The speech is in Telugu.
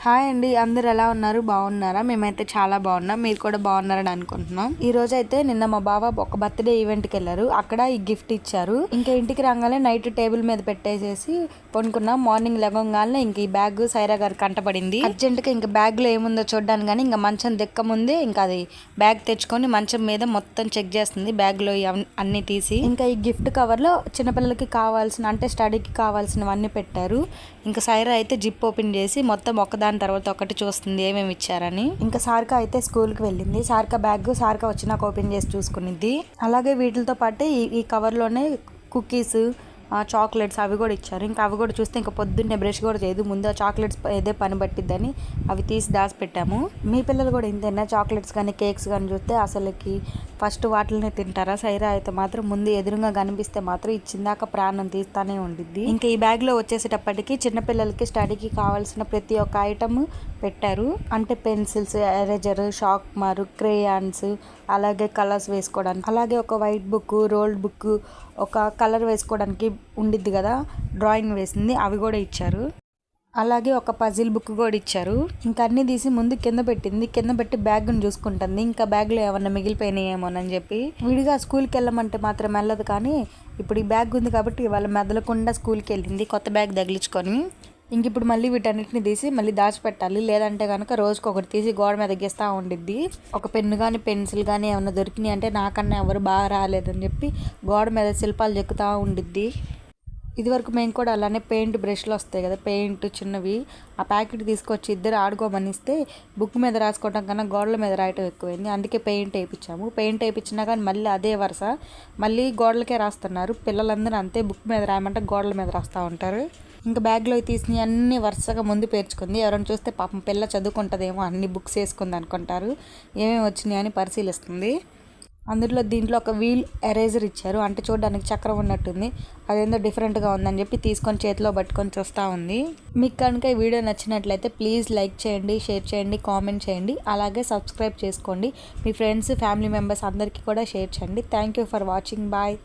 హాయ్ అండి, అందరు ఎలా ఉన్నారు? బాగున్నారా? మేమైతే చాలా బాగున్నాం. మీరు కూడా బాగున్నారని అనుకుంటున్నాం. ఈ రోజు అయితే నిన్న మా బావ ఒక బర్త్డే ఈవెంట్కి వెళ్ళారు. అక్కడ ఈ గిఫ్ట్ ఇచ్చారు. ఇంకా ఇంటికి రాగానే నైట్ టేబుల్ మీద పెట్టేసేసి పనుకున్నాం. మార్నింగ్ లెగంగానే ఇంక ఈ బ్యాగ్ సైరా గారు కంటపడింది. అర్జెంట్గా ఇంకా బ్యాగ్ లో ఏముందో చూడడానికి కానీ ఇంకా మంచం దిక్క ముందే ఇంకా అది బ్యాగ్ తెచ్చుకొని మంచం మీద మొత్తం చెక్ చేస్తుంది. బ్యాగ్ లో అన్ని తీసి ఇంకా ఈ గిఫ్ట్ కవర్ లో చిన్నపిల్లలకి కావాల్సిన అంటే స్టడీకి కావాల్సినవన్నీ పెట్టారు. ఇంకా సైరా అయితే జిప్ ఓపెన్ చేసి మొత్తం ఒకదాని తర్వాత ఒకటి చూస్తుంది ఏమేమి ఇచ్చారని. ఇంకా సార్క అయితే స్కూల్కి వెళ్ళింది. సార్క బ్యాగ్ సార్క వచ్చినాక ఓపెన్ చేసి చూసుకునిద్ది. అలాగే వీటితో పాటు ఈ కవర్లోనే కుకీస్ చాక్లెట్స్ అవి కూడా ఇచ్చారు. ఇంకా అవి కూడా చూస్తే ఇంకా పొద్దున్నే బ్రష్ కూడా చేయదు. ముందు ఆ చాక్లెట్స్ ఏదే పని పట్టిద్దని అవి తీసి దాచిపెట్టాము. మీ పిల్లలు కూడా ఇంతేనా? చాక్లెట్స్ కానీ కేక్స్ కానీ చూస్తే అసలుకి ఫస్ట్ వాటిని తింటారా? సైరా అయితే మాత్రం ముందు ఎదురుగా కనిపిస్తే మాత్రం ఇచ్చిందాక ప్రాణం తీస్తానే ఉండిద్ది. ఇంకా ఈ బ్యాగ్లో వచ్చేసేటప్పటికి చిన్నపిల్లలకి స్టడీకి కావాల్సిన ప్రతి ఒక్క ఐటమ్ పెట్టారు. అంటే పెన్సిల్స్, ఎరేజర్, షార్ప్నర్, క్రేయాన్స్, అలాగే కలర్స్ వేసుకోవడానికి, అలాగే ఒక వైట్ బుక్, రోల్డ్ బుక్, ఒక కలర్ వేసుకోవడానికి ఉండిద్ది కదా డ్రాయింగ్ వేసింది, అవి కూడా ఇచ్చారు. అలాగే ఒక పజిల్ బుక్ కూడా ఇచ్చారు. ఇంకా అన్నీ తీసి ముందు కింద పెట్టింది. కింద పెట్టి బ్యాగ్ను చూసుకుంటుంది. ఇంకా బ్యాగ్లో ఏమన్నా మిగిలిపోయినాయేమోనని చెప్పి. విడిగా స్కూల్కి వెళ్ళమంటే మాత్రం వెళ్ళదు. కానీ ఇప్పుడు ఈ బ్యాగ్ ఉంది కాబట్టి ఇవాళ మెదలకుండా స్కూల్కి వెళ్ళింది కొత్త బ్యాగ్ తగిలించుకొని. ఇంక ఇప్పుడు మళ్ళీ వీటన్నిటిని తీసి మళ్ళీ దాచిపెట్టాలి. లేదంటే కనుక రోజుకి ఒకటి తీసి గోడ మీద గీస్తూ ఉండిద్ది. ఒక పెన్ను కానీ పెన్సిల్ కానీ ఏమైనా దొరికినాయి అంటే నాకన్నా ఎవరు బాగా రాలేదని చెప్పి గోడ మీద శిల్పాలు చెక్కుతూ ఉండిద్ది. ఇదివరకు మేము కూడా అలానే పెయింట్ బ్రష్లు వస్తాయి కదా, పెయింట్ చిన్నవి, ఆ ప్యాకెట్ తీసుకొచ్చి ఇద్దరు ఆడుకోమని ఇస్తే బుక్ మీద రాసుకోవడం కన్నా గోడల మీద రాయటం ఎక్కువైంది. అందుకే పెయింట్ వేయించాము. పెయింట్ వేయించినా కానీ మళ్ళీ అదే వరుస మళ్ళీ గోడలకే రాస్తున్నారు. పిల్లలందరూ అంతే, బుక్ మీద రాయమంటే గోడల మీద రాస్తూ ఉంటారు. ఇంకా బ్యాగ్లో తీసినవి అన్నీ వరుసగా ముందు పేర్చుకుంది. ఎవరైనా చూస్తే పాపం పిల్ల చదువుకుంటుందేమో అన్ని బుక్స్ వేసుకుంది అనుకుంటారు. ఏమేమి వచ్చినాయి అని పరిశీలిస్తుంది. దీంట్లో ఒక వీల్ ఎరేజర్ ఇచ్చారు. అంటే చూడడానికి చక్రం ఉన్నట్టుంది. అదేందో డిఫరెంట్గా ఉందని చెప్పి తీసుకొని చేతిలో పట్టుకొని చూస్తూ ఉంది. మీకు కనుక ఈ వీడియో నచ్చినట్లయితే ప్లీజ్ లైక్ చేయండి, షేర్ చేయండి, కామెంట్ చేయండి, అలాగే సబ్స్క్రైబ్ చేసుకోండి. మీ ఫ్రెండ్స్, ఫ్యామిలీ మెంబర్స్ అందరికీ కూడా షేర్ చేయండి. Thank you for watching. Bye.